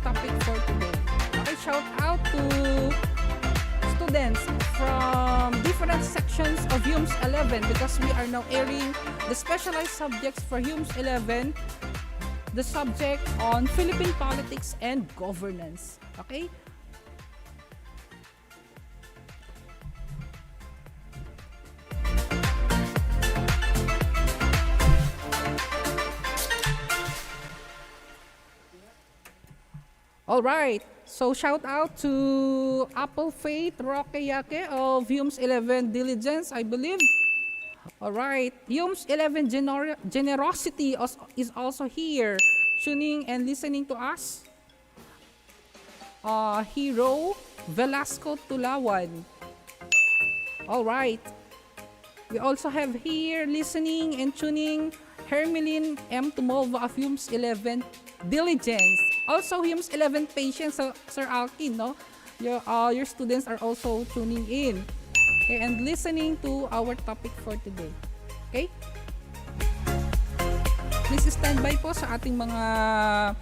topic for today. Okay, shout out to students from different sections of HUMS 11 because we are now airing the specialized subjects for HUMS 11, the subject on Philippine politics and governance. Okay? All right. So shout out to Apple Faith Roque Yake of HUMS 11 Diligence, I believe. All right. HUMS 11 Generosity is also here, tuning and listening to us. Hero Velasco Tulawan. All right. We also have here listening and tuning Hermeline M. Tumolva of HUMS 11 Diligence. Also, HUMS 11 patients, Sir Alkin, no? Your students are also tuning in, okay, and listening to our topic for today. Okay? Please stand by po sa ating mga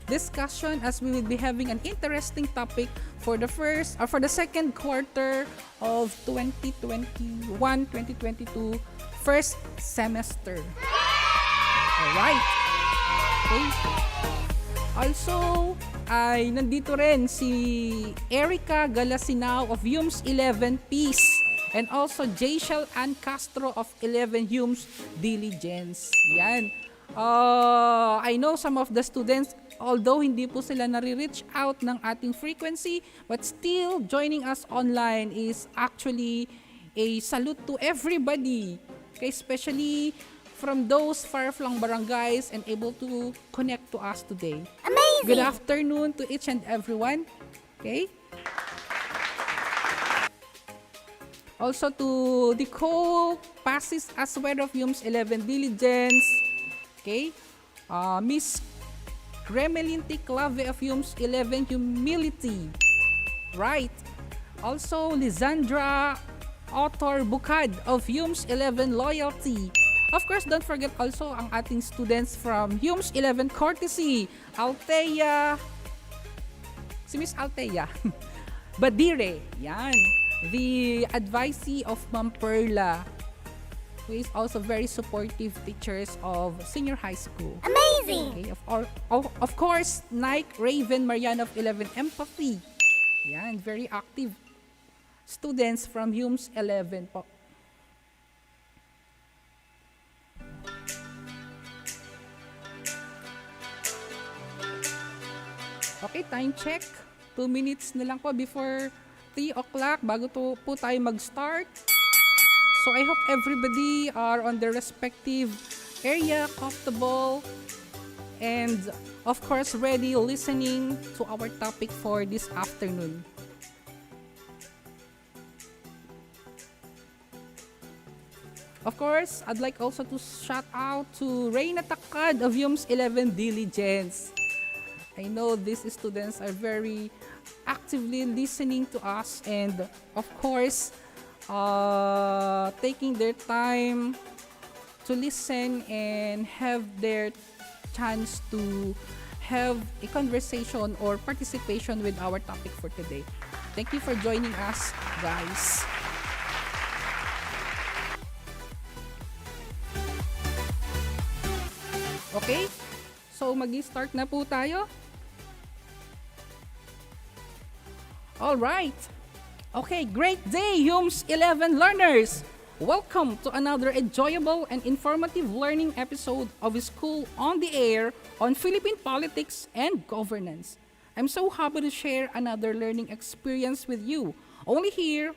discussion as we will be having an interesting topic for the second quarter of 2021-2022 first semester. All right. Okay. Also, ay nandito rin si Erica Galasinao of HUMS 11 Peace and also Jayshel Ann Castro of 11 HUMS Diligence. Yan. I know some of the students, although hindi po sila nare-reach out ng ating frequency, but still joining us online is actually a salute to everybody. Okay, especially from those far-flung barangays and able to connect to us today. Amazing! Good afternoon to each and everyone. Okay? Also to the co-passes as well of HUMS 11 Diligence. Okay? Miss Cremelinti Clave of HUMS 11 Humility. Right. Also Lizandra Author Bukad of HUMS 11 Loyalty. Of course, don't forget also ang ating students from HUMS 11 Courtesy, Althea, si Miss Althea, Badire, yan, the advisee of Ma'am Perla, who is also very supportive teachers of senior high school. Amazing! Okay, of course, Nike Raven Marian of 11 Empathy, yan, very active students from HUMS 11 po. Okay, time check. 2 minutes na lang po before 3 o'clock bago po tayo mag-start. So I hope everybody are on their respective area, comfortable, and of course ready listening to our topic for this afternoon. Of course, I'd like also to shout out to Reyna Takad of HUMS 11 Diligence. I know these students are very actively listening to us and of course taking their time to listen and have their chance to have a conversation or participation with our topic for today. Thank you for joining us, guys. Okay? So mag-start na po tayo. All right. Okay, great day, HUMS 11 learners. Welcome to another enjoyable and informative learning episode of School on the Air on Philippine politics and governance. I'm so happy to share another learning experience with you, only here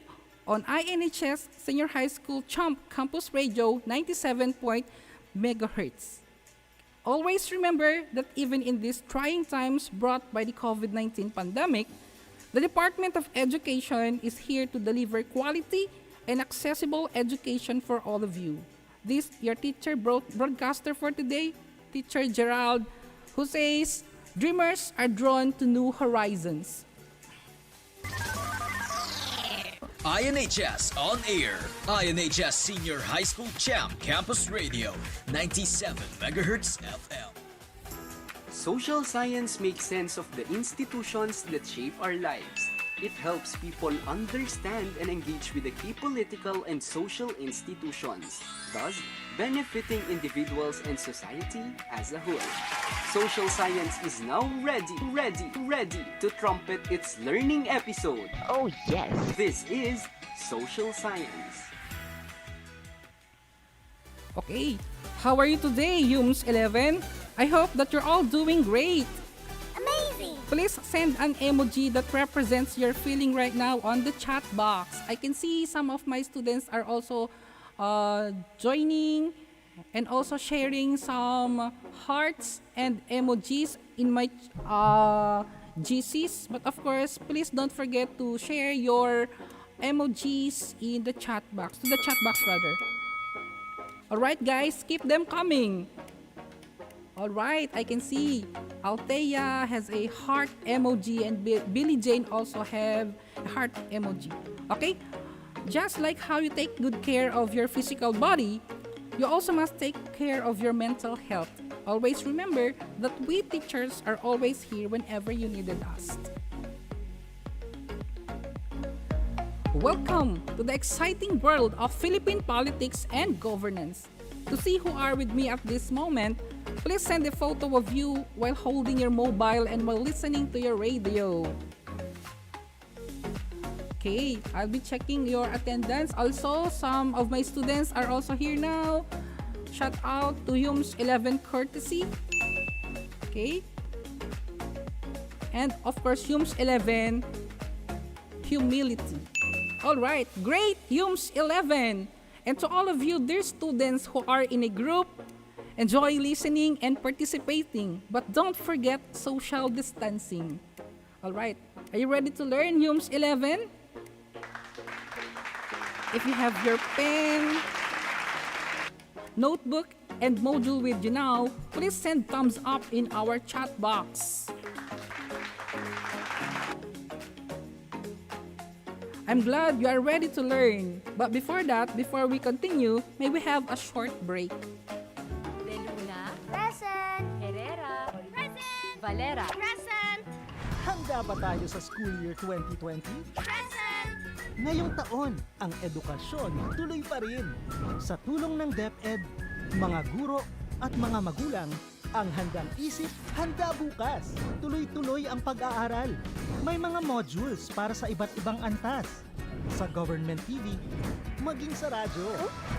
on INHS Senior High School Chump Campus Radio 97 MHz. Always remember that even in these trying times brought by the COVID-19 pandemic, the Department of Education is here to deliver quality and accessible education for all of you. This, your teacher broadcaster for today, Teacher Gerald, who says, dreamers are drawn to new horizons. INHS on air. INHS Senior High School Champ Campus Radio 97 MHz FM. Social science makes sense of the institutions that shape our lives. It helps people understand and engage with the key political and social institutions, thus benefiting individuals and society as a whole. Social science is now ready to trumpet its learning episode. Oh, yes. This is Social Science. Okay, how are you today, Humes 11? I hope that you're all doing great. Amazing! Please send an emoji that represents your feeling right now on the chat box. I can see some of my students are also joining and also sharing some hearts and emojis in my GCs. But of course, please don't forget to share your emojis in the chat box, to the chat box rather. Alright guys, keep them coming. Alright, I can see Althea has a heart emoji and Billy Jane also have a heart emoji. Okay? Just like how you take good care of your physical body, you also must take care of your mental health. Always remember that we teachers are always here whenever you needed us. Welcome to the exciting world of Philippine politics and governance. To see who are with me at this moment, please send a photo of you while holding your mobile and while listening to your radio. Okay, I'll be checking your attendance. Also, some of my students are also here now. Shout out to Humes 11 courtesy. Okay. And of course, Humes 11 humility. Alright, great Humes 11! And to all of you dear students who are in a group, enjoy listening and participating, but don't forget social distancing. Alright, are you ready to learn Humes 11? If you have your pen, notebook, and module with you now, please send thumbs up in our chat box. I'm glad you are ready to learn. But before that, before we continue, may we have a short break. De Luna, Present! Herrera, Present! Valera, Present! Handa ba tayo sa school year 2020? Present! Ngayong taon, ang edukasyon tuloy pa rin. Sa tulong ng DepEd, mga guro at mga magulang, ang handang isip, handa bukas. Tuloy-tuloy ang pag-aaral. May mga modules para sa iba't ibang antas. Sa government TV, maging sa radyo.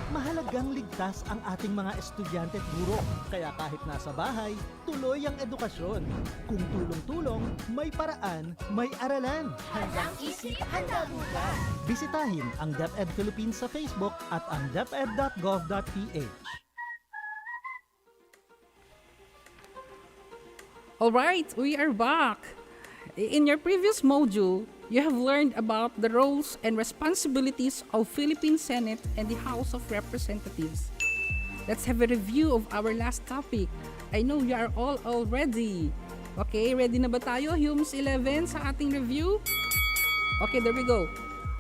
Mahalagang ligtas ang ating mga estudyante at guro. Kaya kahit nasa bahay, tuloy ang edukasyon. Kung tulong-tulong, may paraan, may aralan. Handang isip, handa bukas. Bisitahin ang DepEd Philippines sa Facebook at ang deped.gov.ph. Alright, we are back. In your previous module, you have learned about the roles and responsibilities of Philippine Senate and the House of Representatives. Let's have a review of our last topic. I know you are all ready. Okay, ready na ba tayo, Humes 11, sa ating review? Okay, there we go.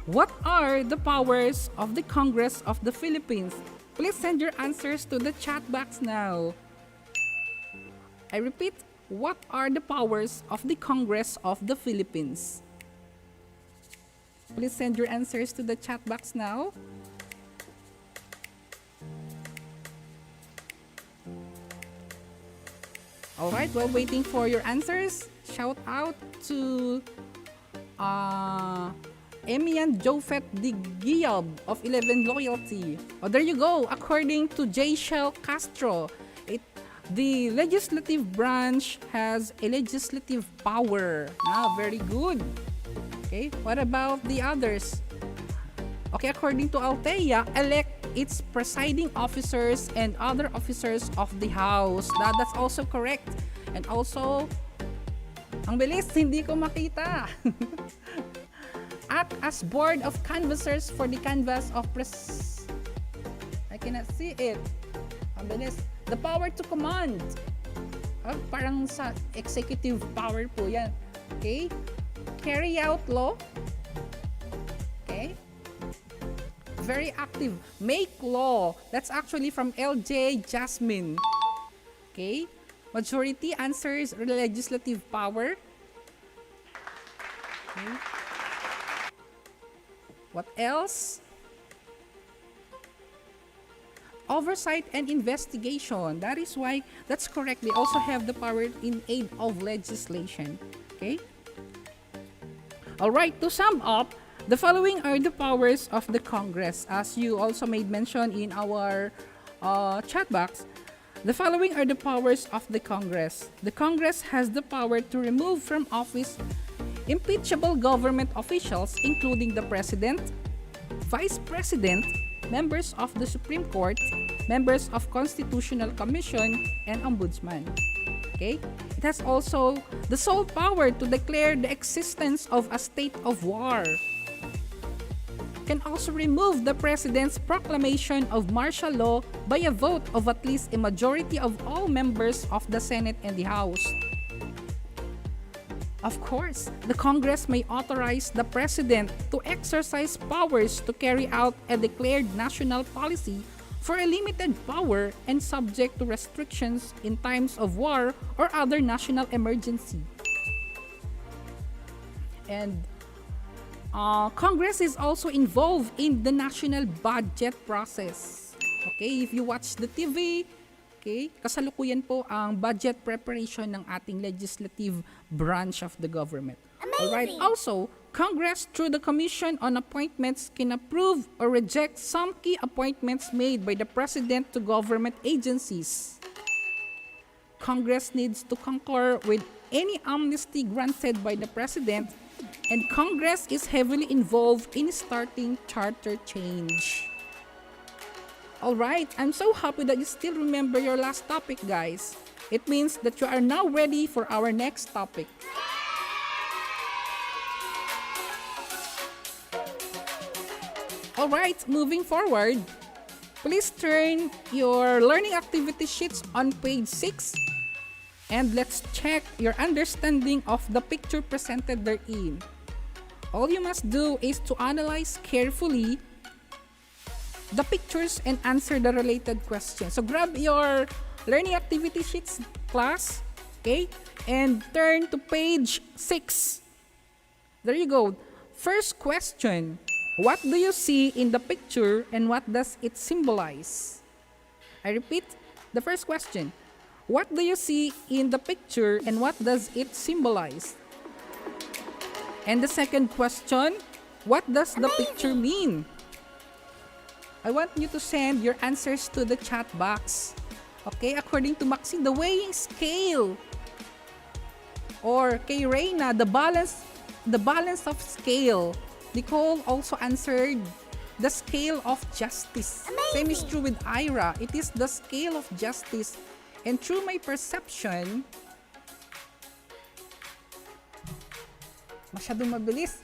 What are the powers of the Congress of the Philippines? Please send your answers to the chat box now. I repeat, what are the powers of the Congress of the Philippines? Please send your answers to the chat box now. Alright, while waiting for your answers, shout out to Emian Jofet de Giob of 11 Loyalty. Oh, there you go. According to J. Shell Castro, the legislative branch has a legislative power. Very good. Okay, what about the others? Okay, according to Althea, elect its presiding officers and other officers of the House. That's also correct. And also, ang bilis, hindi ko makita. Act as board of canvassers for the canvass of I cannot see it. Ang bilis. The power to command. Parang sa executive power po yan. Okay? Carry out law. Okay? Very active. Make law. That's actually from LJ Jasmine. Okay? Majority answers legislative power. Okay. What else? Oversight and investigation. That is why, that's correct. They also have the power in aid of legislation. Okay? Alright, to sum up, the following are the powers of the Congress. As you also made mention in our chat box, the following are the powers of the Congress. The Congress has the power to remove from office impeachable government officials, including the President, Vice President, members of the Supreme Court, members of Constitutional Commission, and Ombudsman. Okay? It has also the sole power to declare the existence of a state of war. Can also remove the President's proclamation of martial law by a vote of at least a majority of all members of the Senate and the House. Of course, the Congress may authorize the President to exercise powers to carry out a declared national policy for a limited power and subject to restrictions in times of war or other national emergency. And Congress is also involved in the national budget process. Okay, if you watch the TV, okay, kasalukuyan po ang budget preparation ng ating legislative branch of the government. Alright, also, Congress through the Commission on Appointments can approve or reject some key appointments made by the President to government agencies. Congress needs to concur with any amnesty granted by the President, and Congress is heavily involved in starting charter change. Alright, I'm so happy that you still remember your last topic, guys. It means that you are now ready for our next topic. Alright, moving forward, please turn your learning activity sheets on page 6 and let's check your understanding of the picture presented therein. All you must do is to analyze carefully the pictures and answer the related questions. So grab your learning activity sheets, class, okay, and turn to page 6. There you go. First question. What do you see in the picture and what does it symbolize? I repeat, the first question. What do you see in the picture and what does it symbolize? And the second question, what does the picture mean? I want you to send your answers to the chat box. Okay, according to Maxine, the weighing scale. Or kay Reina, the balance of scale. Nicole also answered the scale of justice. Same is true with Ira. It is the scale of justice. And through my perception, masyadong mabilis.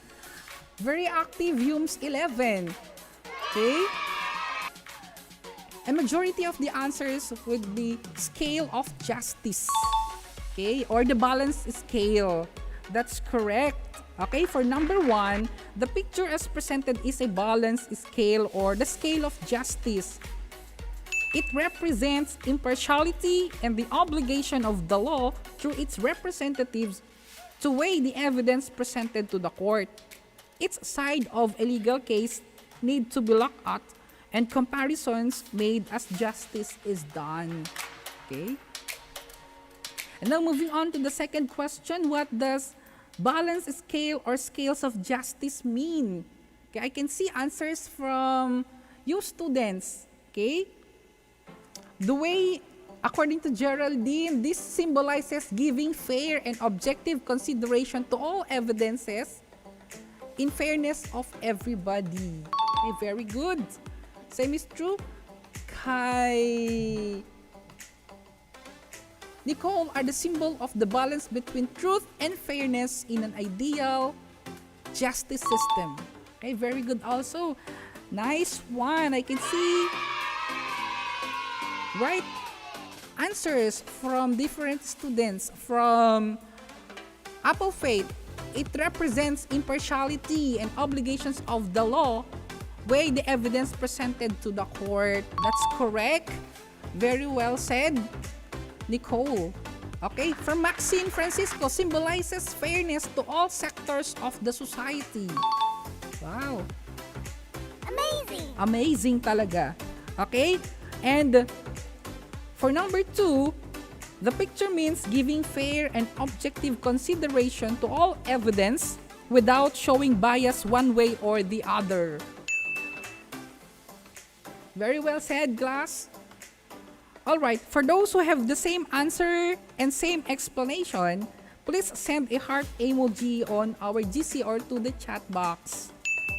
Very active, Humes 11. Okay? A majority of the answers would be scale of justice. Okay? Or the balance scale. That's correct. Okay, for number 1, the picture as presented is a balanced scale or the scale of justice. It represents impartiality and the obligation of the law through its representatives to weigh the evidence presented to the court. Each side of a legal case need to be looked at and comparisons made as justice is done. Okay? And now moving on to the second question, what does balance scale or scales of justice mean? Okay, I can see answers from you students. Okay? The way, according to Geraldine, this symbolizes giving fair and objective consideration to all evidences in fairness of everybody. Okay, very good. Same is true kay Nicole are the symbol of the balance between truth and fairness in an ideal justice system. Okay, very good also. Nice one. I can see right answers from different students. From Apple Faith, it represents impartiality and obligations of the law, weigh the evidence presented to the court. That's correct. Very well said, Nicole. Okay, from Maxine Francisco, symbolizes fairness to all sectors of the society. Wow. Amazing. Amazing talaga. Okay? And for number 2, the picture means giving fair and objective consideration to all evidence without showing bias one way or the other. Very well said, class. Alright, for those who have the same answer and same explanation, please send a heart emoji on our GC or to the chat box.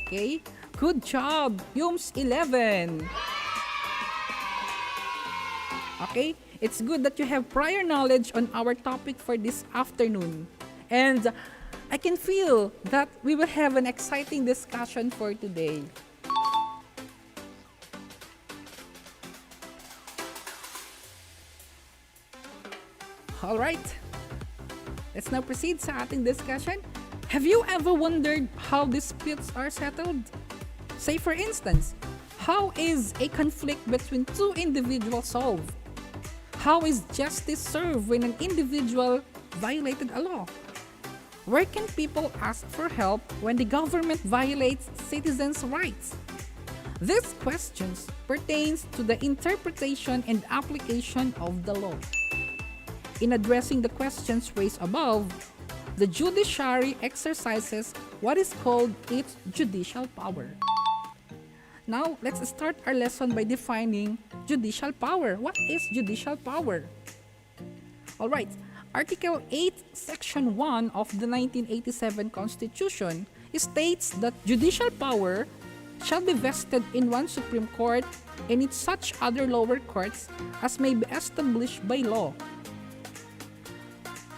Okay? Good job, Yums 11. Okay? It's good that you have prior knowledge on our topic for this afternoon. And I can feel that we will have an exciting discussion for today. Alright, let's now proceed sa ating discussion. Have you ever wondered how disputes are settled? Say for instance, how is a conflict between two individuals solved? How is justice served when an individual violated a law? Where can people ask for help when the government violates citizens' rights? These questions pertains to the interpretation and application of the law. In addressing the questions raised above, the judiciary exercises what is called its judicial power. Now, let's start our lesson by defining judicial power. What is judicial power? Alright, Article 8, Section 1 of the 1987 Constitution states that judicial power shall be vested in one Supreme Court and in such other lower courts as may be established by law.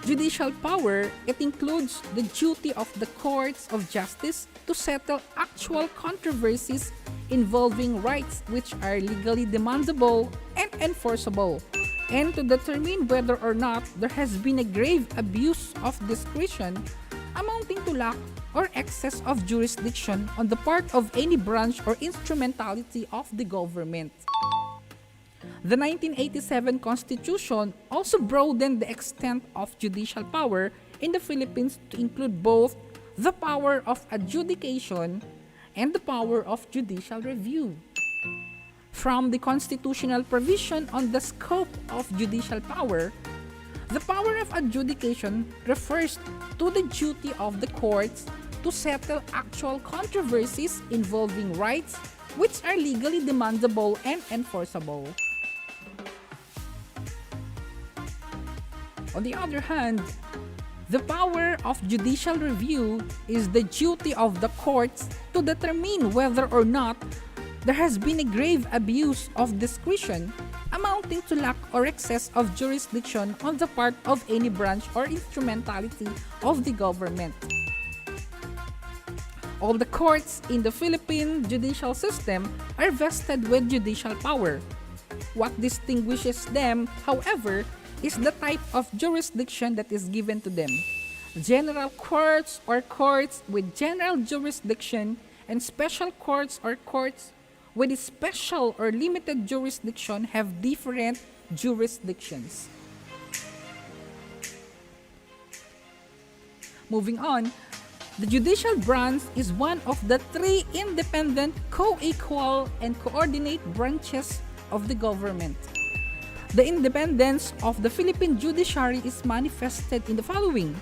Judicial power, it includes the duty of the courts of justice to settle actual controversies involving rights which are legally demandable and enforceable, and to determine whether or not there has been a grave abuse of discretion amounting to lack or excess of jurisdiction on the part of any branch or instrumentality of the government. The 1987 Constitution also broadened the extent of judicial power in the Philippines to include both the power of adjudication and the power of judicial review. From the constitutional provision on the scope of judicial power, the power of adjudication refers to the duty of the courts to settle actual controversies involving rights which are legally demandable and enforceable. On the other hand, the power of judicial review is the duty of the courts to determine whether or not there has been a grave abuse of discretion amounting to lack or excess of jurisdiction on the part of any branch or instrumentality of the government. All the courts in the Philippine judicial system are vested with judicial power. What distinguishes them, however, is the type of jurisdiction that is given to them. General courts or courts with general jurisdiction and special courts or courts with special or limited jurisdiction have different jurisdictions. Moving on, the judicial branch is one of the three independent, co-equal, and coordinate branches of the government. The independence of the Philippine judiciary is manifested in the following: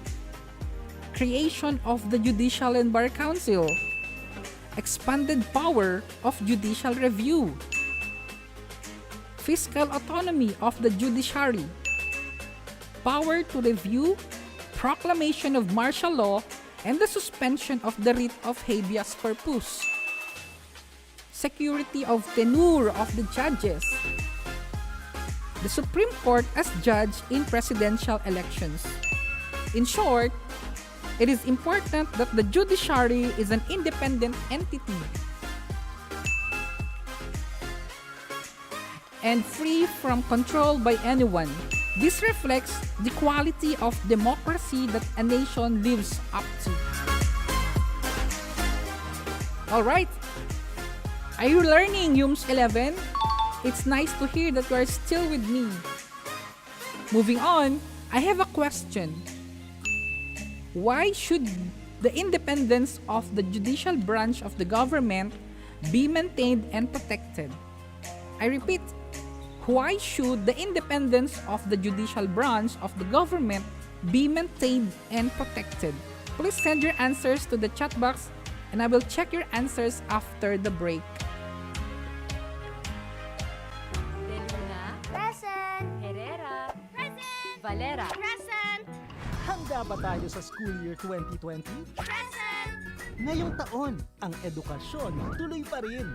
creation of the Judicial and Bar Council, expanded power of judicial review, fiscal autonomy of the judiciary, power to review, proclamation of martial law, and the suspension of the writ of habeas corpus, security of tenure of the judges, the Supreme Court as judge in presidential elections. In short, it is important that the judiciary is an independent entity and free from control by anyone. This reflects the quality of democracy that a nation lives up to. Alright, are you learning, Yums 11? It's nice to hear that you are still with me. Moving on, I have a question. Why should the independence of the judicial branch of the government be maintained and protected? I repeat, why should the independence of the judicial branch of the government be maintained and protected? Please send your answers to the chat box and I will check your answers after the break. De Luna, Present. Herrera, Present. Valera. Present. Handa ba tayo sa school year 2020? Present. Ngayong taon, ang edukasyon tuloy pa rin.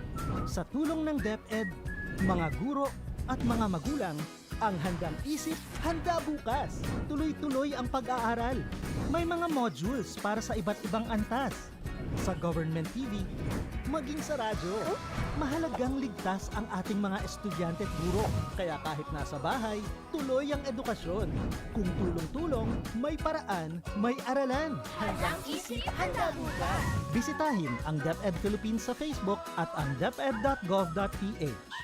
Sa tulong ng DepEd, mga guro at mga magulang ang handang isip, handa bukas. Tuloy-tuloy ang pag-aaral. May mga modules para sa iba't ibang antas. Sa government TV, maging sa radyo. Mahalagang ligtas ang ating mga estudyante at guro. Kaya kahit nasa bahay, tuloy ang edukasyon. Kung tulong-tulong, may paraan, may aralan. Handang isip, handa bukas. Bisitahin ang DepEd Philippines sa Facebook at ang deped.gov.ph.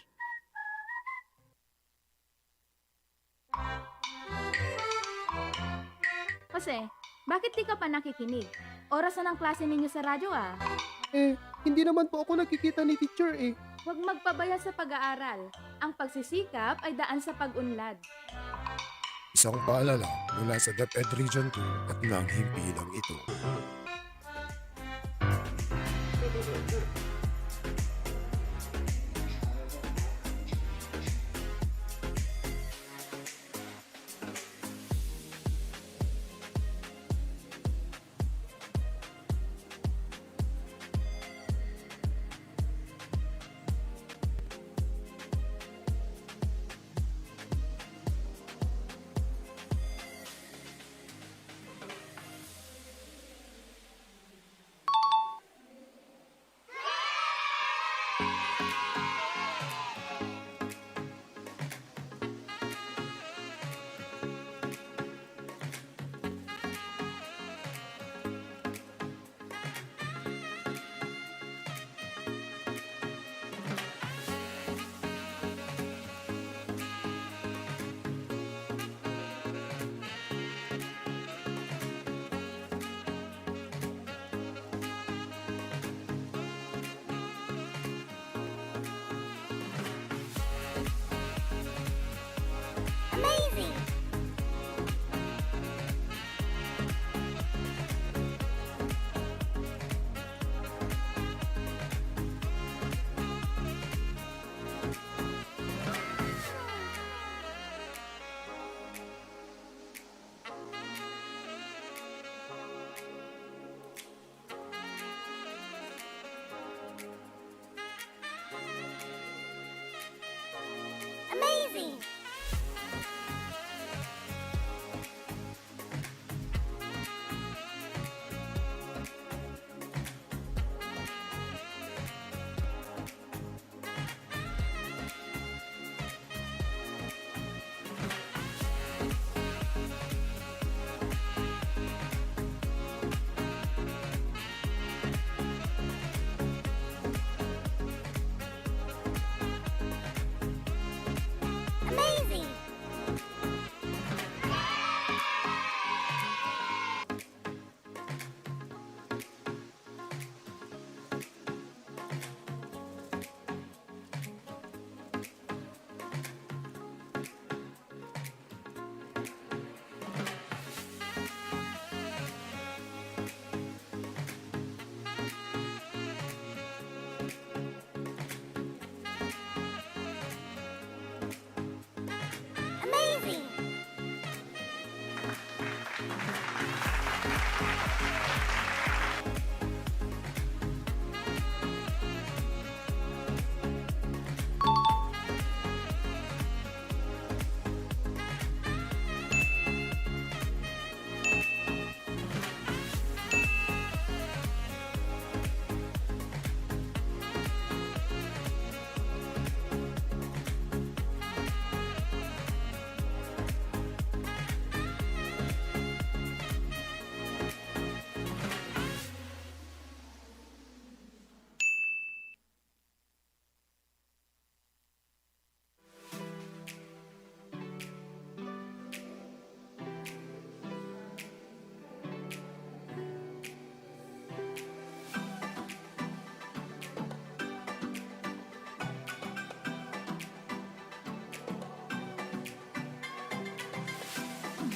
Jose, bakit di ka pa nakikinig? Oras na ng klase ninyo sa radyo ah. Hindi naman po ako nakikita ni teacher eh. Huwag magpabaya sa pag-aaral. Ang pagsisikap ay daan sa pag-unlad. Isang paalala mula sa DepEd Region 2 at ng himpilang ito.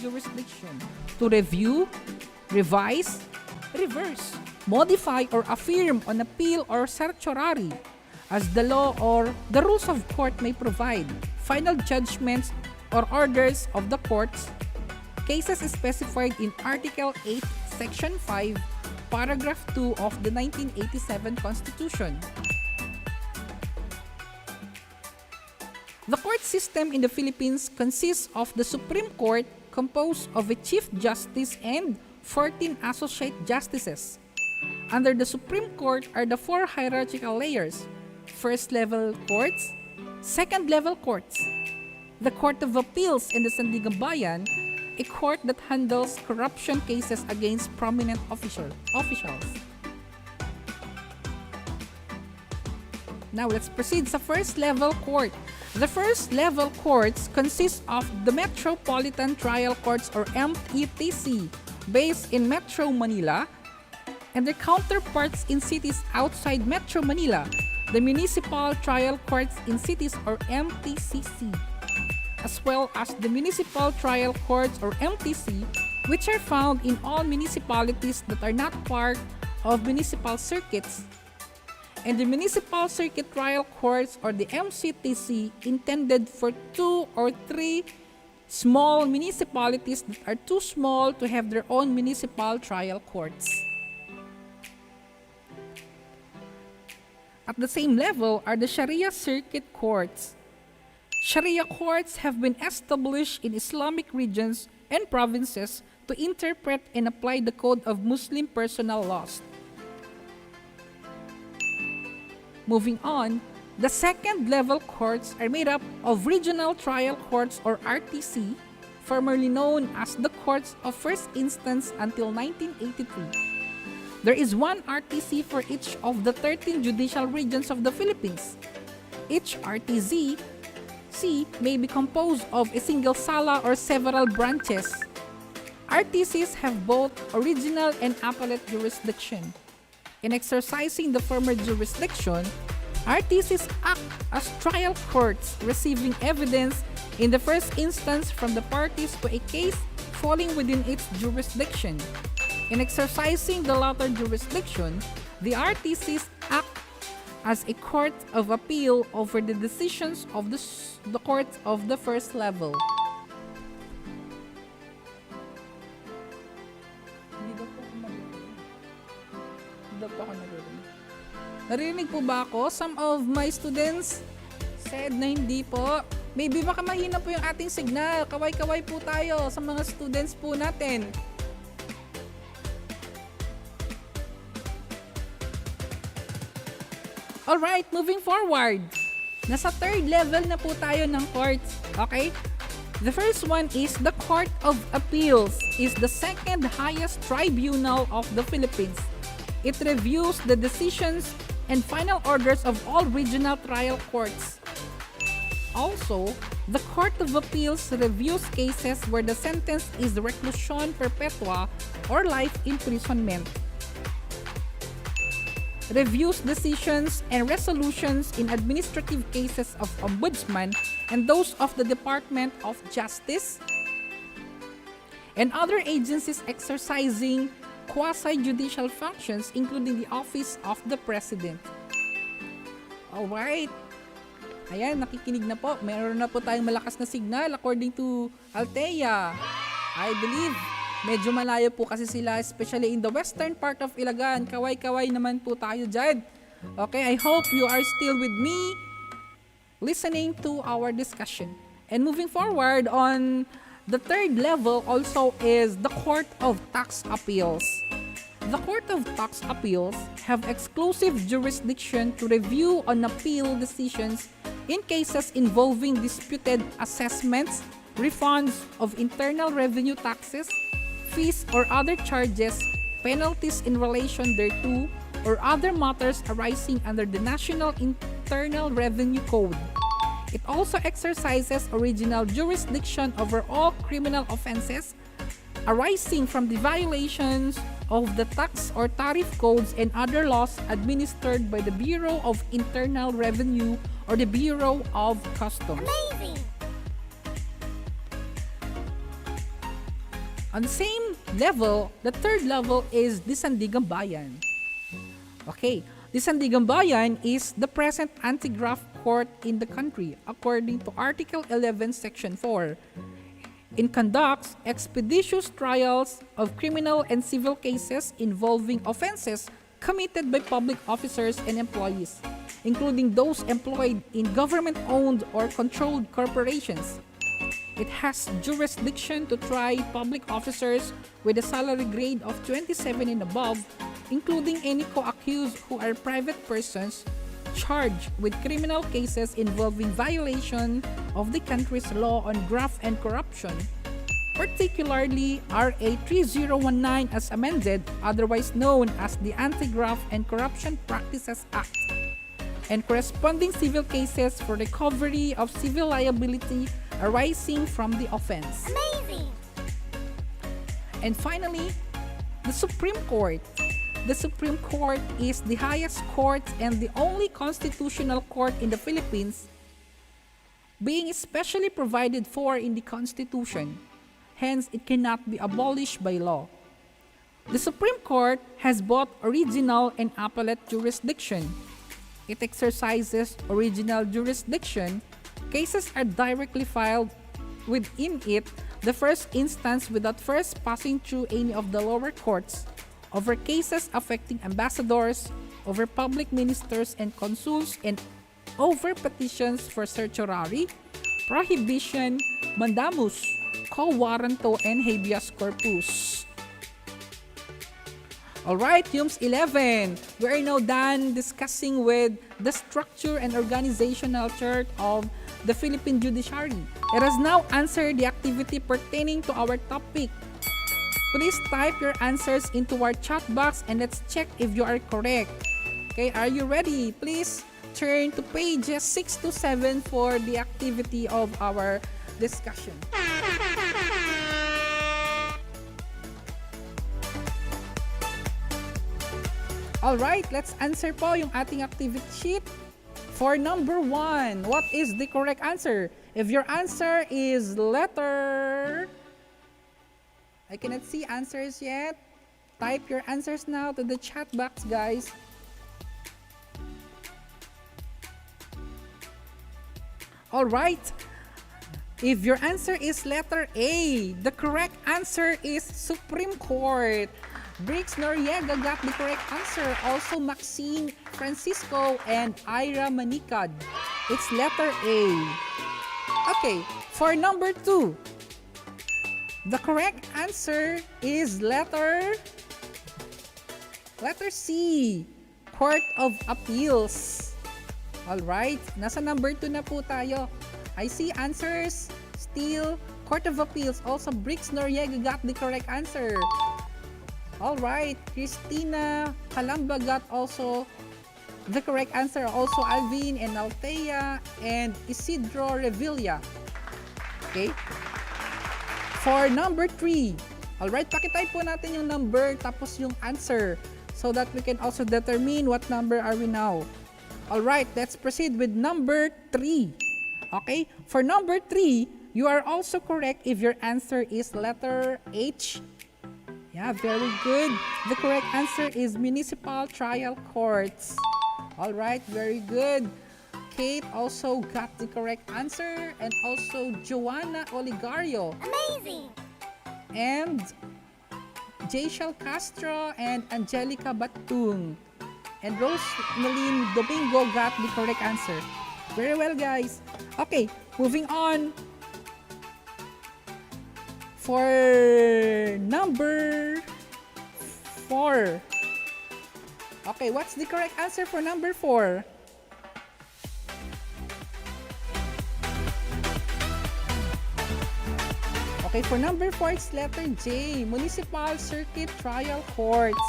jurisdiction to review, revise, reverse, modify, or affirm on appeal or certiorari as the law or the rules of court may provide. Final judgments or orders of the courts, cases specified in Article 8, Section 5, Paragraph 2 of the 1987 Constitution. The court system in the Philippines consists of the Supreme Court, composed of a Chief Justice and 14 Associate Justices. Under the Supreme Court are the four hierarchical layers: first-level courts, second-level courts, the Court of Appeals in the Sandigan Bayan, a court that handles corruption cases against prominent officials. Now let's proceed sa first-level court. The first-level courts consist of the Metropolitan Trial Courts or METC, based in Metro Manila, and their counterparts in cities outside Metro Manila, the Municipal Trial Courts in Cities or MTCC, as well as the Municipal Trial Courts or MTC, which are found in all municipalities that are not part of municipal circuits, and the Municipal Circuit Trial Courts or the MCTC, intended for 2 or 3 small municipalities that are too small to have their own municipal trial courts. At the same level are the Sharia Circuit Courts. Sharia courts have been established in Islamic regions and provinces to interpret and apply the code of Muslim personal laws. Moving on, the second-level courts are made up of Regional Trial Courts or RTC, formerly known as the Courts of First Instance until 1983. There is one RTC for each of the 13 judicial regions of the Philippines. Each RTC may be composed of a single sala or several branches. RTCs have both original and appellate jurisdiction. In exercising the former jurisdiction, RTCs act as trial courts, receiving evidence in the first instance from the parties to a case falling within its jurisdiction. In exercising the latter jurisdiction, the RTCs act as a court of appeal over the decisions of the courts of the first level. Narinig po ba ako? Some of my students said na hindi po. Maybe baka mahina po yung ating signal. Kaway-kaway po tayo sa mga students po natin. Alright, moving forward. Nasa third level na po tayo ng courts. Okay? The first one is the Court of Appeals, is the second highest tribunal of the Philippines. It reviews the decisions and final orders of all regional trial courts. Also, the Court of Appeals reviews cases where the sentence is reclusion perpetua or life imprisonment. Reviews decisions and resolutions in administrative cases of Ombudsman and those of the Department of Justice and other agencies exercising quasi-judicial functions, including the Office of the President. Alright. Ayan, nakikinig na po. Meron na po tayong malakas na signal according to Althea. I believe medyo malayo po kasi sila, especially in the western part of Ilagan. Kaway-kaway naman po tayo dyan. Okay, I hope you are still with me listening to our discussion. And moving forward on the third level also is the Court of Tax Appeals. The Court of Tax Appeals have exclusive jurisdiction to review on appeal decisions in cases involving disputed assessments, refunds of internal revenue taxes, fees or other charges, penalties in relation thereto, or other matters arising under the National Internal Revenue Code. It also exercises original jurisdiction over all criminal offenses arising from the violations of the tax or tariff codes and other laws administered by the Bureau of Internal Revenue or the Bureau of Customs. Amazing! On the same level, the third level is the Sandigang Bayan. Okay, the Sandigang Bayan is the present anti-graft court in the country according to Article 11, Section 4. It conducts expeditious trials of criminal and civil cases involving offenses committed by public officers and employees, including those employed in government-owned or controlled corporations. It has jurisdiction to try public officers with a salary grade of 27 and above, including any co-accused who are private persons charged with criminal cases involving violation of the country's law on graft and corruption, particularly RA 3019 as amended, otherwise known as the Anti-Graft and Corruption Practices Act, and corresponding civil cases for recovery of civil liability arising from the offense. Amazing! And finally, the Supreme Court. The Supreme Court is the highest court and the only constitutional court in the Philippines, being especially provided for in the Constitution. Hence, it cannot be abolished by law. The Supreme Court has both original and appellate jurisdiction. It exercises original jurisdiction. Cases are directly filed within it, the first instance without first passing through any of the lower courts, over cases affecting ambassadors, over public ministers and consuls, and over petitions for certiorari, prohibition, mandamus, quo warranto, and habeas corpus. Alright, HUMS 11, we are now done discussing with the structure and organizational chart of the Philippine judiciary. Let us now answer the activity pertaining to our topic. Please type your answers into our chat box and let's check if you are correct. Okay, are you ready? Please turn to pages 6 to 7 for the activity of our discussion. Alright, let's answer po yung ating activity sheet. For number 1, what is the correct answer? If your answer is letter... I cannot see answers yet. Type your answers now to the chat box, guys. Alright. If your answer is letter A, the correct answer is Supreme Court. Briggs Noriega got the correct answer. Also Maxine Francisco and Ira Manicad. It's letter A. Okay, for number 2. The correct answer is letter C, Court of Appeals. Alright, nasa number 2 na po tayo. I see answers still Court of Appeals. Also, Briggs Noriega got the correct answer. Alright, Christina Calamba got also the correct answer. Also, Alvin and Althea and Isidro Revilla. Okay. For number 3, alright, pakitype po natin yung number tapos yung answer so that we can also determine what number are we now. Alright, let's proceed with number 3. Okay, for number 3, you are also correct if your answer is letter H. Yeah, very good. The correct answer is Municipal Trial Courts. Alright, very good. Kate also got the correct answer, and also Joanna Oligario. Amazing! And Jayshel Castro and Angelica Batung. And Rosemeline Domingo got the correct answer. Very well, guys. Okay, moving on. For number 4. Okay, what's the correct answer for number 4? Okay, for number 4, it's letter J, Municipal Circuit Trial Courts.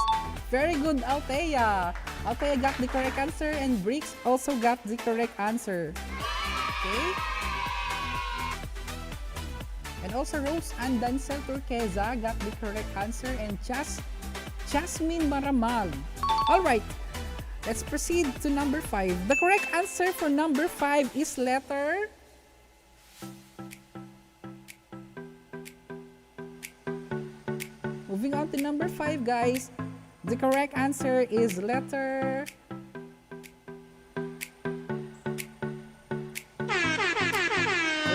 Very good, Althea. Althea got the correct answer and Briggs also got the correct answer. Okay. And also Rose and Dancel Turqueza got the correct answer and Jasmine Maramal. Alright, let's proceed to number 5. The correct answer for number 5 is letter... Moving on to number 5, guys. The correct answer is letter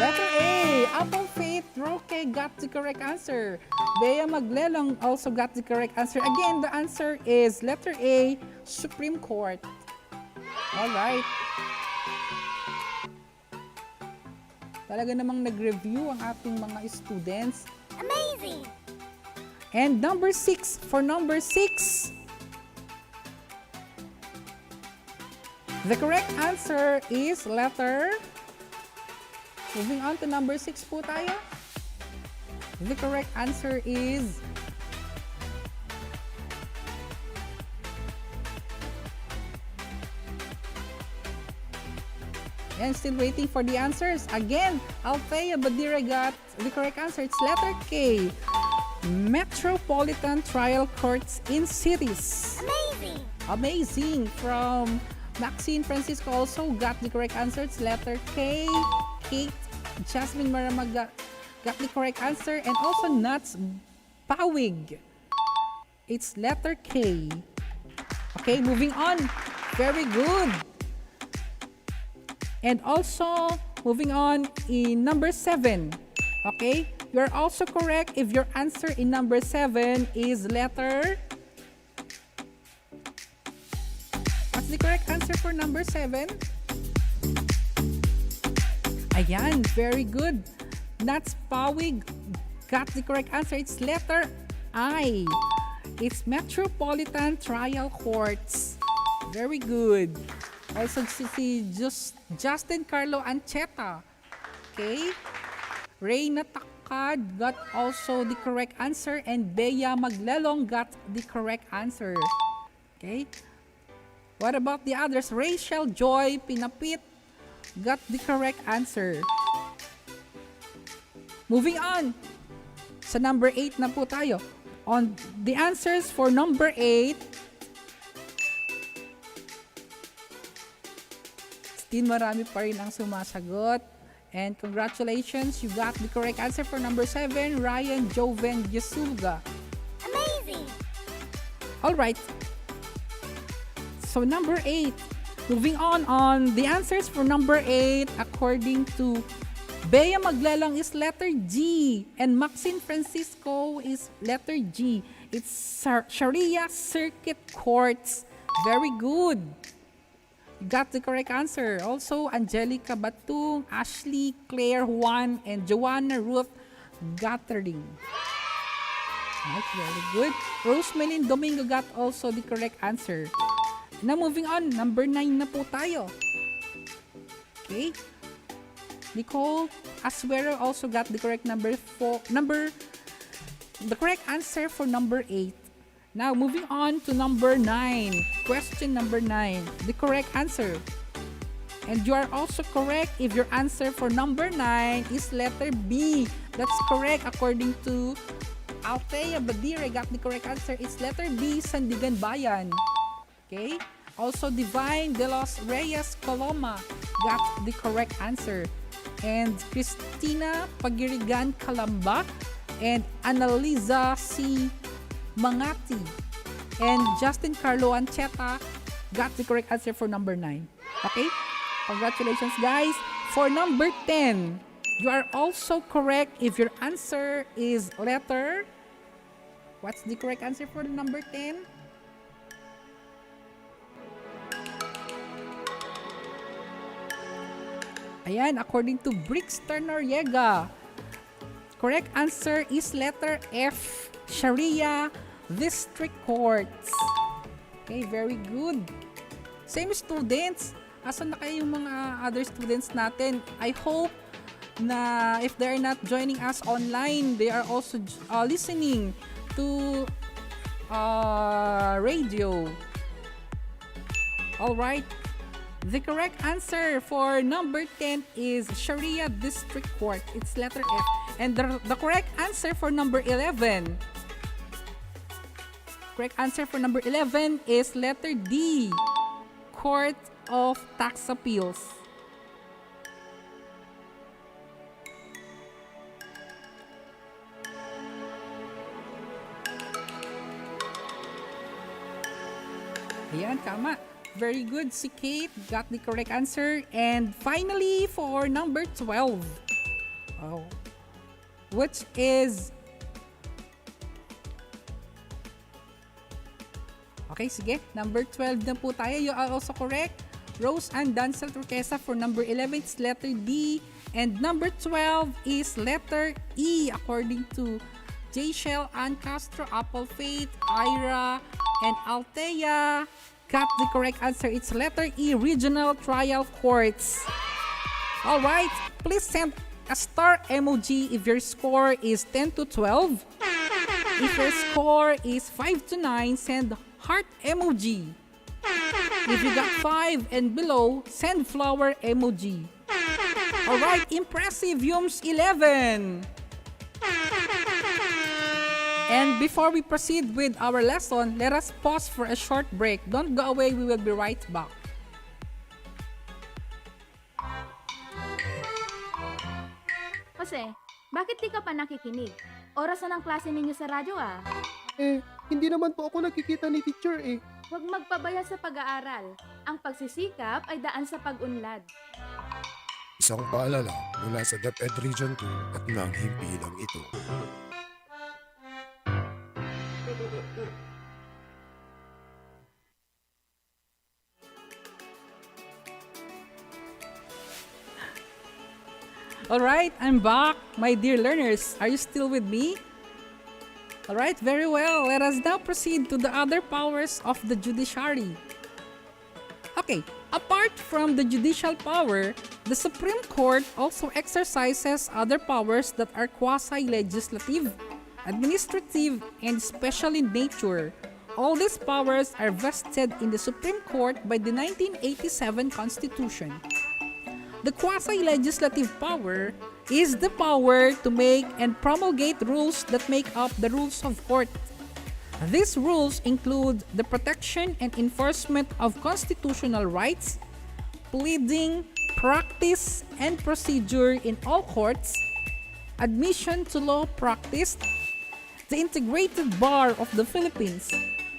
A. Apple Faith Roque got the correct answer. Bea Maglelong also got the correct answer. Again, the answer is letter A, Supreme Court. All right. Talaga namang nag-review ang ating mga students. Amazing! And number 6, for number 6, the correct answer is letter. Moving on to number 6 po tayo. The correct answer is and still waiting for the answers. Again, Althea Badira got the correct answer. It's letter K. Metropolitan Trial Courts in Cities. Amazing! Amazing. From Maxine Francisco also got the correct answer. It's letter K. Kate Jasmine Maramaga got the correct answer. And also Nuts Pawig. It's letter K. Okay, moving on. Very good. And also, moving on in number 7. Okay? You are also correct if your answer in number 7 is letter. What's the correct answer for number 7? Ayan, very good. Nats Pawig got the correct answer. It's letter I. It's Metropolitan Trial Courts. Very good. Also, si Justin Carlo Ancheta. Okay. Reyna Takad got also the correct answer. And Bea Maglelong got the correct answer. Okay. What about the others? Rachel Joy Pinapit got the correct answer. Moving on. Sa number 8 na po tayo. On the answers for number 8, still marami pa rin ang sumasagot. And congratulations, you got the correct answer for number 7, Ryan Joven Yesulga. Amazing! Alright. So number 8. Moving on the answers for number 8, according to Bea Maglelang is letter G. And Maxine Francisco is letter G. It's Sharia Circuit Courts. Very good. You got the correct answer. Also, Angelica Batung, Ashley, Claire Juan, and Joanna Ruth Gathering. Right, very good. Rosemelin Domingo got also the correct answer. Now, moving on. Number 9 na po tayo. Okay. Nicole Asuero also got the correct the correct answer for number 8. Now, moving on to number 9. Question number 9. The correct answer. And you are also correct if your answer for number 9 is letter B. That's correct according to Althea Badire got the correct answer. It's letter B, Sandigan Bayan. Okay? Also, Divine De Los Reyes Coloma got the correct answer. And Christina Pagirigan Kalamba and Annalisa C. Mangati and Justin Carlo Ancheta got the correct answer for number 9. Okay? Congratulations, guys. For number 10, you are also correct if your answer is letter. What's the correct answer for the number 10? Ayan, according to Brixter Noriega, correct answer is letter F, Sharia District Courts. Okay, very good. Same students. Asan na kayo yung mga other students natin? I hope na if they're not joining us online, they are also listening to radio. Alright. The correct answer for number 10 is Sharia District Court. It's letter F. And the correct answer for number 11. Correct answer for number 11 is letter D. Court of Tax Appeals. Ayan, tama. Very good. Si Kate got the correct answer. And finally, for number 12. Oh. Which is... Okay, sige. Number 12 na po tayo. You are also correct. Rose and Dancel Turquesa for number 11. It's letter D. And number 12 is letter E according to Jayshell, Ann Castro, Apple Faith, Ira, and Althea got the correct answer. It's letter E, Regional Trial Courts. Alright, please send a star emoji if your score is 10 to 12. If your score is 5 to 9, send heart emoji. If you got 5 and below, send flower emoji. Alright, impressive, Yums 11! And before we proceed with our lesson, let us pause for a short break. Don't go away, we will be right back. Jose, bakit di ka pa nakikinig? Oras na ng klase ninyo sa radyo ah. Hindi naman po ako nakikita ni teacher eh. Huwag magpabaya sa pag-aaral. Ang pagsisikap ay daan sa pag-unlad. Isang paalala mula sa DepEd Region 2 at ng himpilang ito. Alright, I'm back, my dear learners. Are you still with me? Alright, very well. Let us now proceed to the other powers of the judiciary. Okay, apart from the judicial power, the Supreme Court also exercises other powers that are quasi-legislative, administrative, and special in nature. All these powers are vested in the Supreme Court by the 1987 Constitution. The quasi-legislative power is the power to make and promulgate rules that make up the rules of court. These rules include the protection and enforcement of constitutional rights, pleading, practice, and procedure in all courts, admission to law practice, the integrated bar of the Philippines,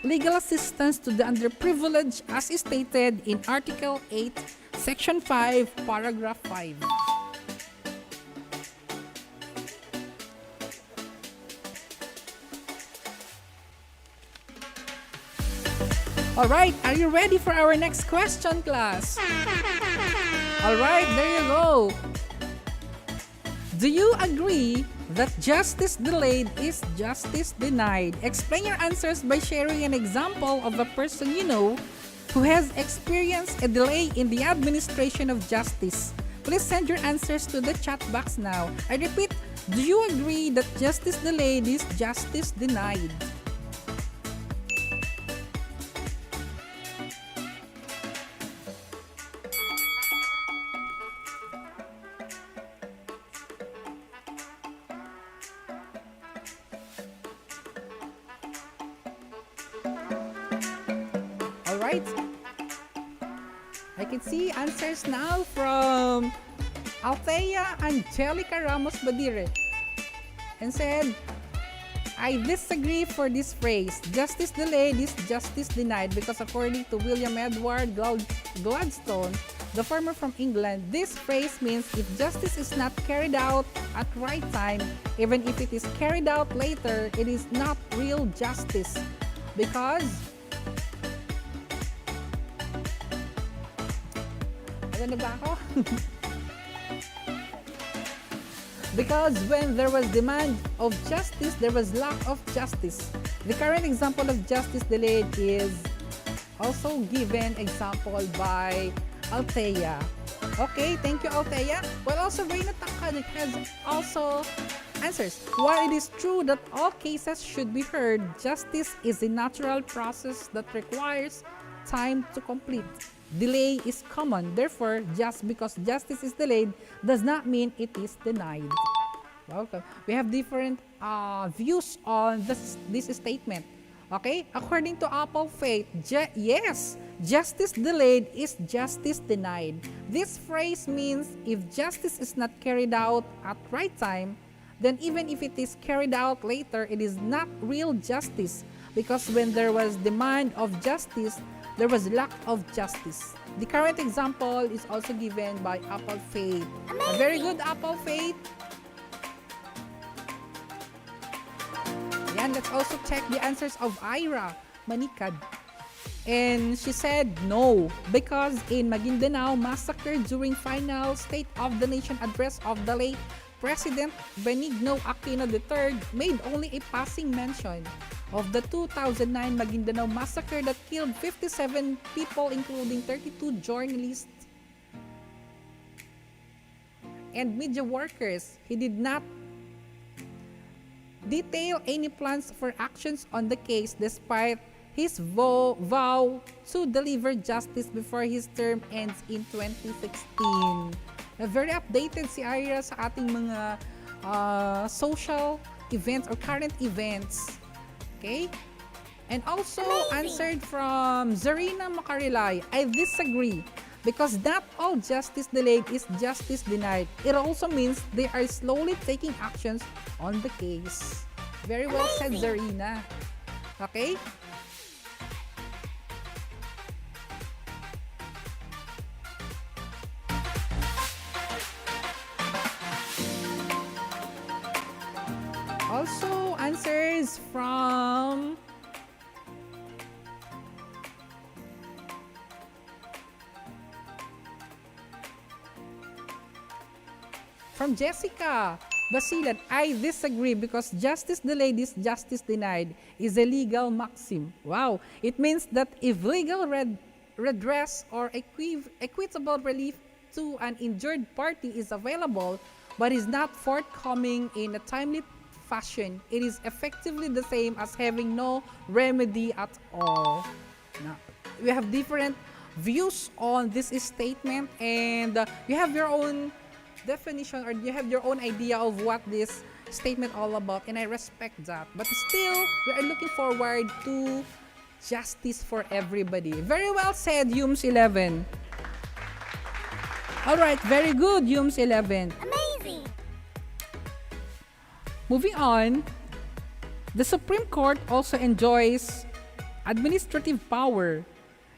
legal assistance to the underprivileged as stated in Article 8, Section 5, Paragraph 5. Alright, are you ready for our next question, class? Alright, there you go. Do you agree that justice delayed is justice denied? Explain your answers by sharing an example of a person you know who has experienced a delay in the administration of justice. Please send your answers to the chat box now. I repeat, do you agree that justice delayed is justice denied? Alright. I can see answers now from Althea Angelica Ramos Badire and said, I disagree for this phrase. Justice delayed is justice denied because according to William Edward Gladstone, the farmer from England, this phrase means if justice is not carried out at right time, even if it is carried out later, it is not real justice. Because ano ba ako? Because when there was demand of justice, there was lack of justice. The current example of justice delayed is also given example by Althea. Okay, thank you, Althea. Well, also Reyna Takanik has also answers. While it is true that all cases should be heard, justice is a natural process that requires time to complete. Delay is common. Therefore, just because justice is delayed does not mean it is denied. Welcome. We have different views on this statement. Okay? According to Apple Faith, yes, justice delayed is justice denied. This phrase means if justice is not carried out at right time, then even if it is carried out later, it is not real justice. Because when there was demand of justice, there was lack of justice. The current example is also given by Apple Faith. A very good Apple Faith. Yan, let's also check the answers of Ira Manikad. And she said no, because in Maguindanao massacre during final State of the Nation address of the late President Benigno Aquino III made only a passing mention of the 2009 Maguindanao massacre that killed 57 people, including 32 journalists and media workers. He did not detail any plans for actions on the case despite his vow to deliver justice before his term ends in 2016. Very updated si Ira sa ating mga social events or current events. Okay? And also answered from Zarina Makarilay, I disagree because not all justice delayed is justice denied. It also means they are slowly taking actions on the case. Very well said, Zarina. Okay? Also, answers from Jessica Basilan. I disagree because justice delayed is justice denied is a legal maxim. Wow. It means that if legal redress or equitable relief to an injured party is available but is not forthcoming in a timely fashion, it is effectively the same as having no remedy at all. Now, we have different views on this statement, and you have your own definition or you have your own idea of what this statement all about, and I respect that. But still, we are looking forward to justice for everybody. Very well said, Yums 11. Alright, very good, Yums 11. Amazing! Moving on, the Supreme Court also enjoys administrative power.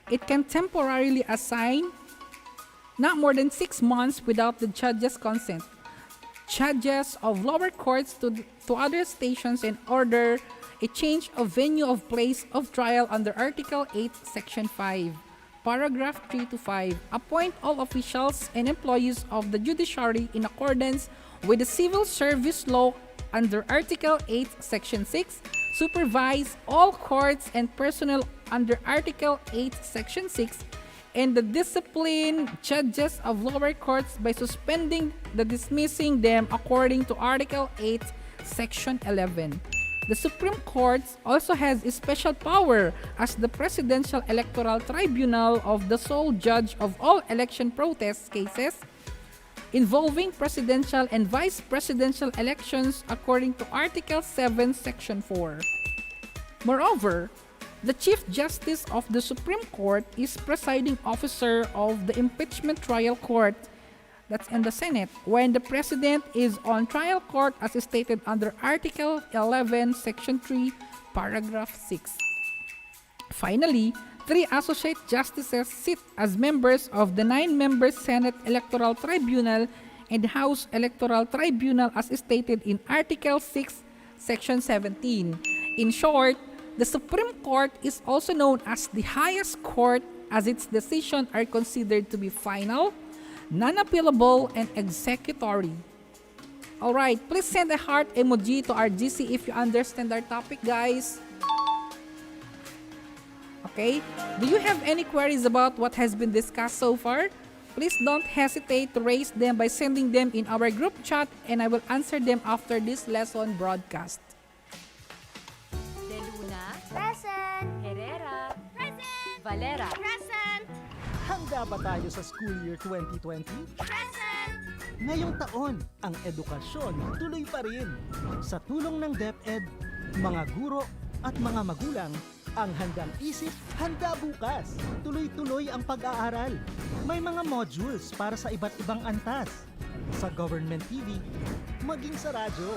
It can temporarily assign not more than 6 months without the judge's consent judges of lower courts to other stations and order a change of venue of place of trial under Article 8, Section 5, Paragraph 3 to 5. Appoint all officials and employees of the judiciary in accordance with the Civil Service Law under Article 8, Section 6, supervise all courts and personnel under Article 8, Section 6, and the discipline judges of lower courts by suspending the dismissing them according to Article 8, Section 11. The Supreme Court also has a special power as the Presidential Electoral Tribunal of the sole judge of all election protest cases involving presidential and vice presidential elections according to Article 7, Section 4. Moreover, the Chief Justice of the Supreme Court is presiding officer of the impeachment trial court, that's in the Senate, when the President is on trial court as stated under Article 11, Section 3, Paragraph 6. Finally, 3 associate justices sit as members of the 9-member Senate Electoral Tribunal and House Electoral Tribunal as stated in Article 6, Section 17. In short, the Supreme Court is also known as the highest court as its decisions are considered to be final, non-appealable, and executory. Alright, please send a heart emoji to our GC if you understand our topic, guys. Okay, do you have any queries about what has been discussed so far? Please don't hesitate to raise them by sending them in our group chat and I will answer them after this lesson broadcast. De Luna, Present! Herrera, Present! Valera, Present! Handa ba tayo sa school year 2020? Present! Ngayong taon, ang edukasyon tuloy pa rin. Sa tulong ng DepEd, mga guro at mga magulang, ang handang isip, handa bukas. Tuloy-tuloy ang pag-aaral. May mga modules para sa iba't ibang antas. sa government TV, maging sa radyo.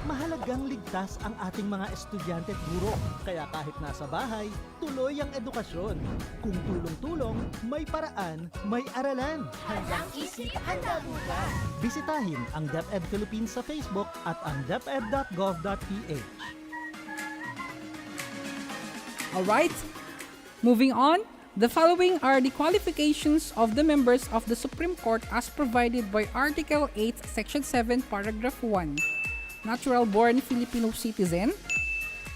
Mahalagang ligtas ang ating mga estudyante at guro. Kaya kahit nasa bahay, tuloy ang edukasyon. Kung tulong-tulong, may paraan, may aralan. Handang isip, handa bukas. Bisitahin ang DepEd Philippines sa Facebook at ang deped.gov.ph. Alright, moving on. The following are the qualifications of the members of the Supreme Court as provided by Article 8, Section 7, Paragraph 1. Natural-born Filipino citizen,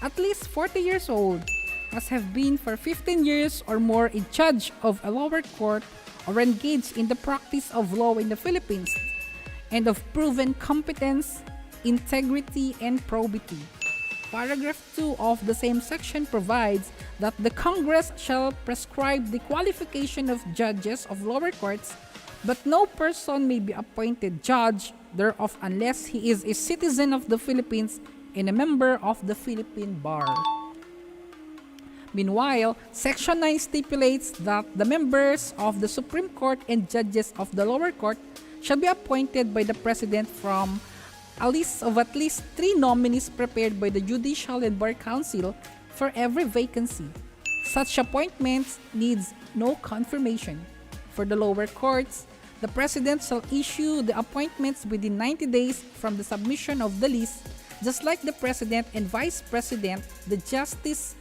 at least 40 years old, must have been for 15 years or more a judge of a lower court or engaged in the practice of law in the Philippines, and of proven competence, integrity, and probity. Paragraph 2 of the same section provides that the Congress shall prescribe the qualification of judges of lower courts, but no person may be appointed judge thereof unless he is a citizen of the Philippines and a member of the Philippine Bar. Meanwhile, Section 9 stipulates that the members of the Supreme Court and judges of the lower court shall be appointed by the President from a list of at least 3 nominees prepared by the Judicial and Bar Council for every vacancy. Such appointments needs no confirmation. For the lower courts, the President shall issue the appointments within 90 days from the submission of the list. Just like the President and Vice President, the justices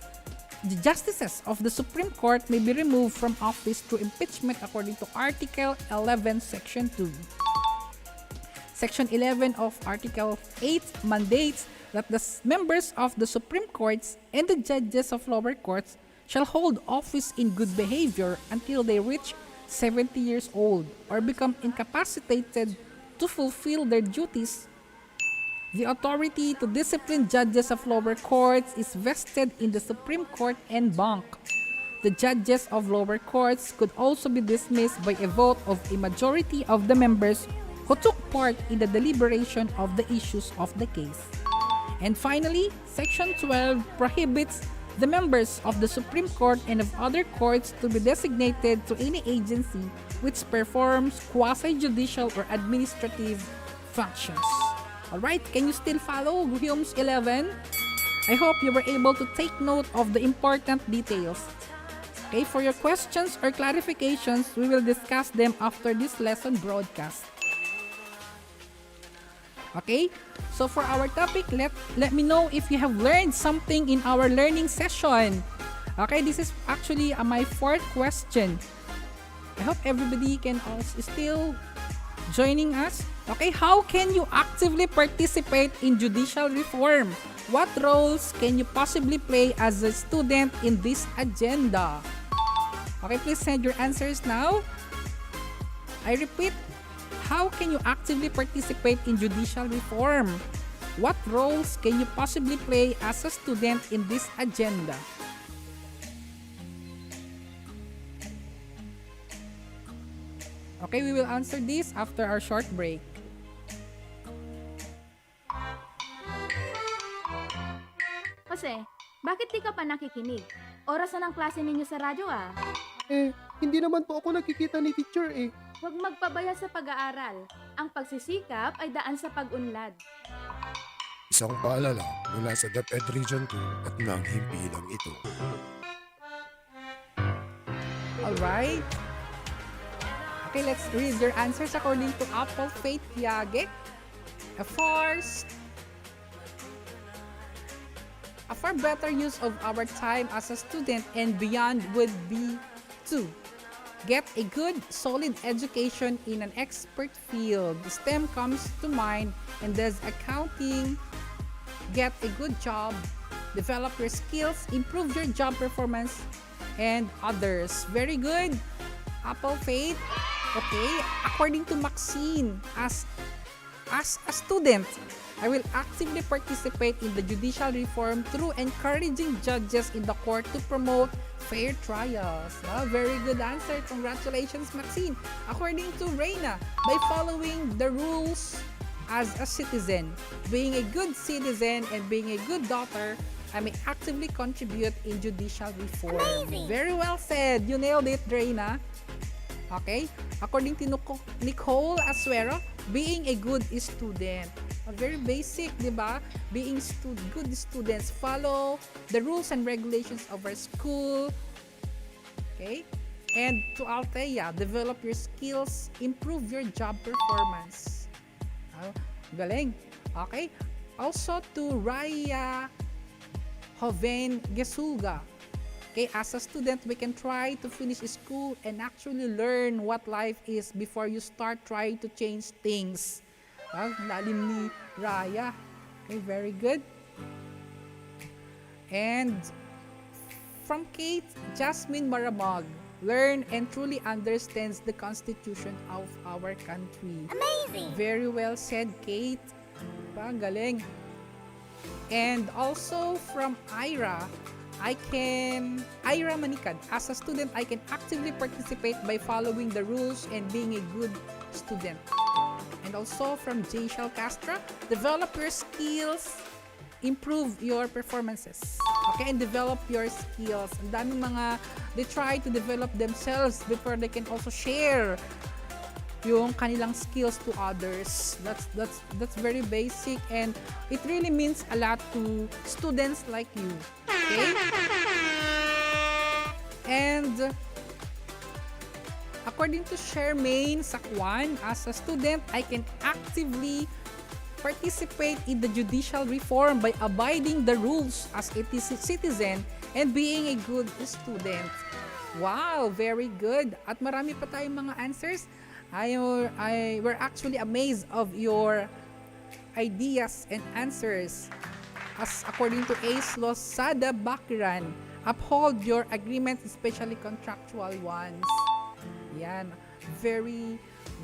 of the Supreme Court may be removed from office through impeachment according to Article 11, Section 2. Section 11 of Article 8 mandates that the members of the Supreme Courts and the judges of lower courts shall hold office in good behavior until they reach 70 years old or become incapacitated to fulfill their duties. The authority to discipline judges of lower courts is vested in the Supreme Court en banc. The judges of lower courts could also be dismissed by a vote of a majority of the members who took part in the deliberation of the issues of the case. And finally, Section 12 prohibits the members of the Supreme Court and of other courts to be designated to any agency which performs quasi-judicial or administrative functions. Alright, can you still follow Humes 11? I hope you were able to take note of the important details. Okay, for your questions or clarifications, we will discuss them after this lesson broadcast. Okay, so for our topic, let me know if you have learned something in our learning session. Okay, this is actually my 4th question. I hope everybody can also still joining us. Okay, how can you actively participate in judicial reform? What roles can you possibly play as a student in this agenda? Okay, please send your answers now. I repeat, how can you actively participate in judicial reform? What roles can you possibly play as a student in this agenda? Okay, we will answer this after our short break. Jose, bakit di ka pa nakikinig? Oras na ng klase ninyo sa radyo ah. Hindi naman po ako nakikita ni teacher eh. Huwag magpabaya sa pag-aaral. Ang pagsisikap ay daan sa pag-unlad. Isang paalala mula sa DepEd Region 2 at ng himpilang ito. Alright. Okay, let's read your answers according to Apple Faith Yage. A far better use of our time as a student and beyond would be to get a good, solid education in an expert field. The STEM comes to mind, and there's accounting. Get a good job, develop your skills, improve your job performance, and others. Very good, Apple Faith. Okay, according to Maxine, as a student, I will actively participate in the judicial reform through encouraging judges in the court to promote fair trials. Very good answer. Congratulations, Maxine. According to Reina, by following the rules as a citizen, being a good citizen and being a good daughter, I may actively contribute in judicial reform. Amazing. Very well said. You nailed it, Reina. Okay. According to Nicole Asuero, being a good student. Very basic, di ba? Being good students. Follow the rules and regulations of our school. Okay? And to Althea, develop your skills, improve your job performance. Galing. Okay? Also to Raya Hoven Gesuga. Okay, as a student, we can try to finish school and actually learn what life is before you start trying to change things. Lalim ni Raya. Okay, very good. And from Kate, Jasmine Maramag, learn and truly understands the Constitution of our country. Amazing! Very well said, Kate. Galing. And also from Ira Manikad, as a student, I can actively participate by following the rules and being a good student. And also from J. Shell Castro, develop your skills, improve your performances. Okay, and develop your skills. Ang daming mga, they try to develop themselves before they can also share yung kanilang skills to others. That's very basic, and it really means a lot to students like you. Okay? And according to Charmaine Sakwan, as a student, I can actively participate in the judicial reform by abiding the rules as a citizen and being a good student. Wow, very good. At marami pa tayong mga answers. We're actually amazed of your ideas and answers. As according to Ace Losada Bakiran, uphold your agreement, especially contractual ones. Yan. Very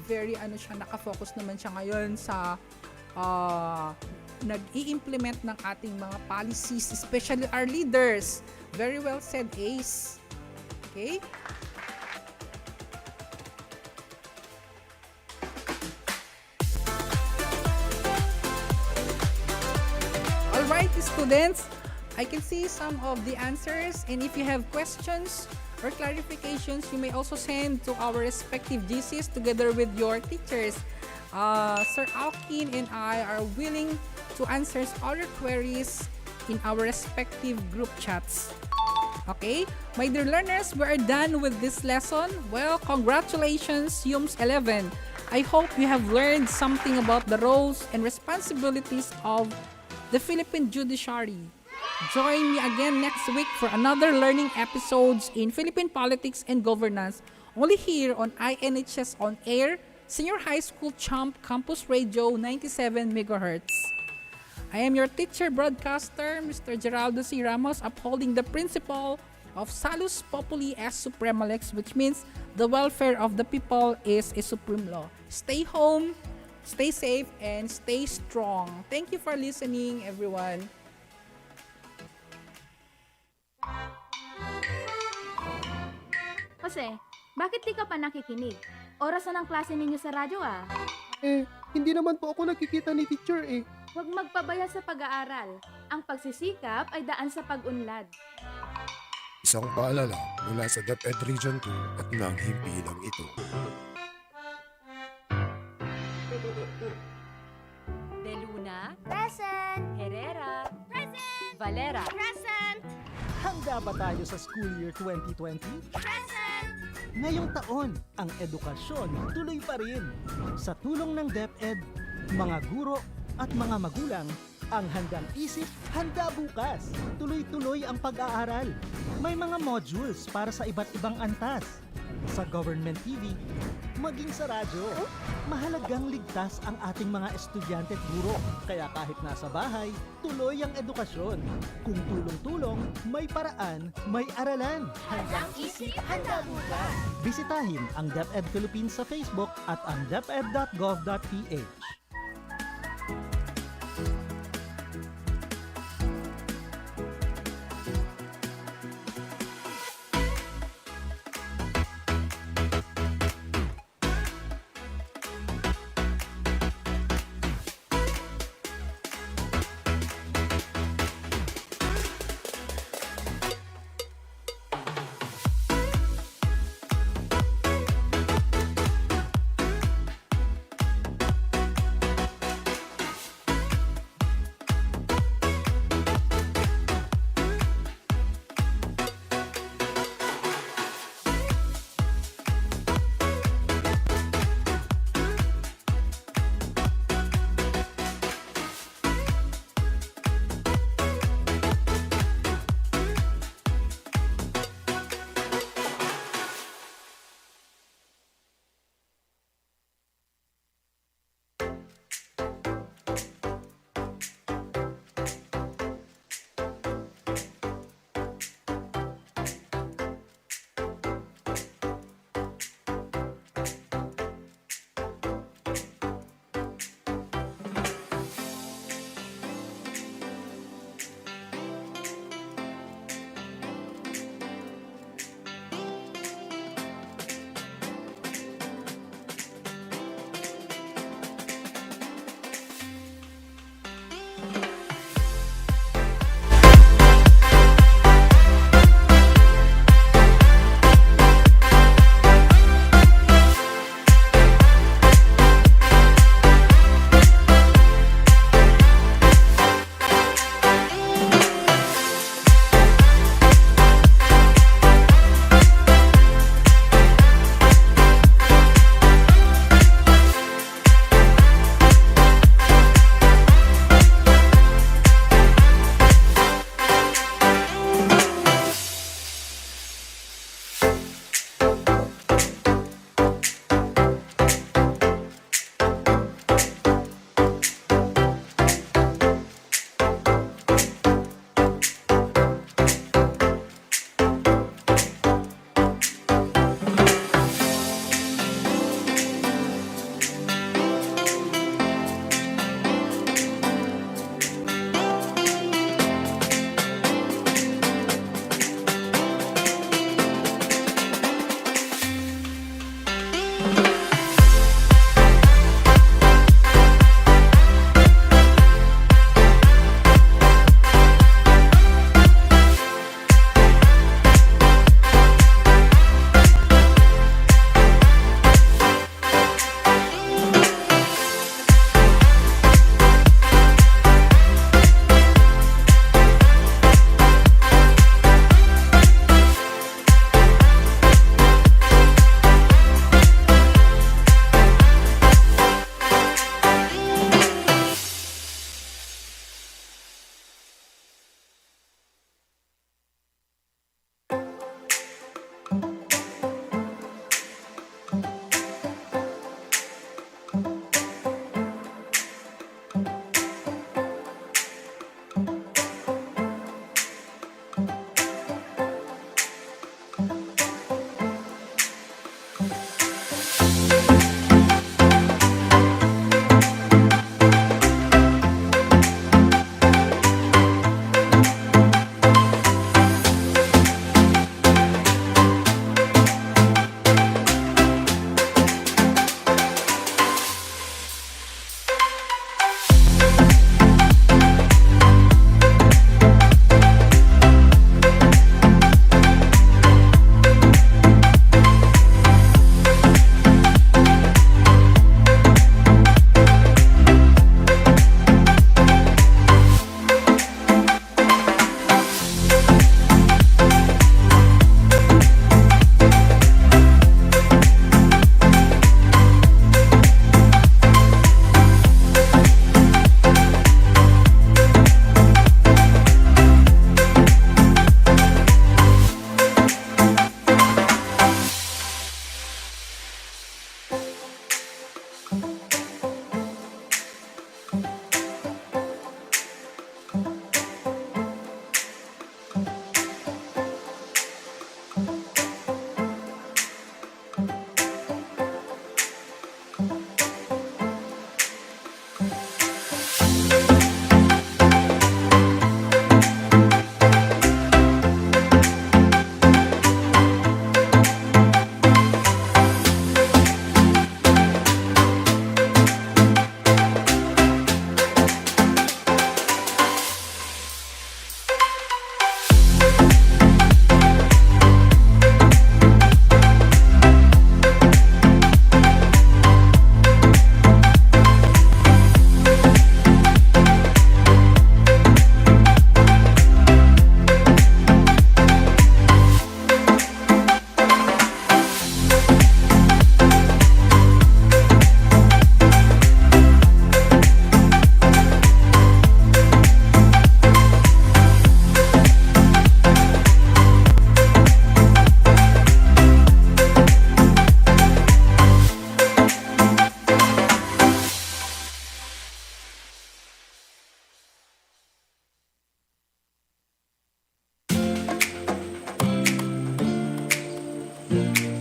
nakafocus naman siya ngayon sa nag-i-implement ng ating mga policies, especially our leaders. Very well said, Ace. Okay? Alright, students, I can see some of the answers, and if you have questions or clarifications, you may also send to our respective GCs together with your teachers. Sir Alkin and I are willing to answer all your queries in our respective group chats. Okay, my dear learners, we are done with this lesson. Well, congratulations, UMS 11. I hope you have learned something about the roles and responsibilities of the Philippine judiciary. Join me again next week for another learning episodes in Philippine politics and governance, only here on INHS On Air, Senior High School Chump Campus Radio 97 MHz. I am your teacher broadcaster, Mr. Geraldo C. Ramos, upholding the principle of Salus Populi est Suprema Lex, which means the welfare of the people is a supreme law. Stay home, stay safe, and stay strong. Thank you for listening, everyone. Jose, bakit di ka pa nakikinig? Oras na ng klase ninyo sa radyo ah. Hindi naman po ako nakikita ni teacher eh. Huwag magpabaya sa pag-aaral. Ang pagsisikap ay daan sa pag-unlad. Isang paalala mula sa DepEd Region 2 at ng himpilang ito. De Luna, Present! Herrera, Present! Valera. Present! Handa ba tayo sa school year 2020? Present! Ngayong taon, ang edukasyon tuloy pa rin. Sa tulong ng DepEd, mga guro at mga magulang, ang handang isip, handa bukas. Tuloy-tuloy ang pag-aaral. May mga modules para sa iba't ibang antas. Sa government TV, maging sa radyo. Mahalagang ligtas ang ating mga estudyante at guro. Kaya kahit nasa bahay, tuloy ang edukasyon. Kung tulong-tulong, may paraan, may aralan. Handang isip, handa bukas. Bisitahin ang DepEd Philippines sa Facebook at ang deped.gov.ph. Bye!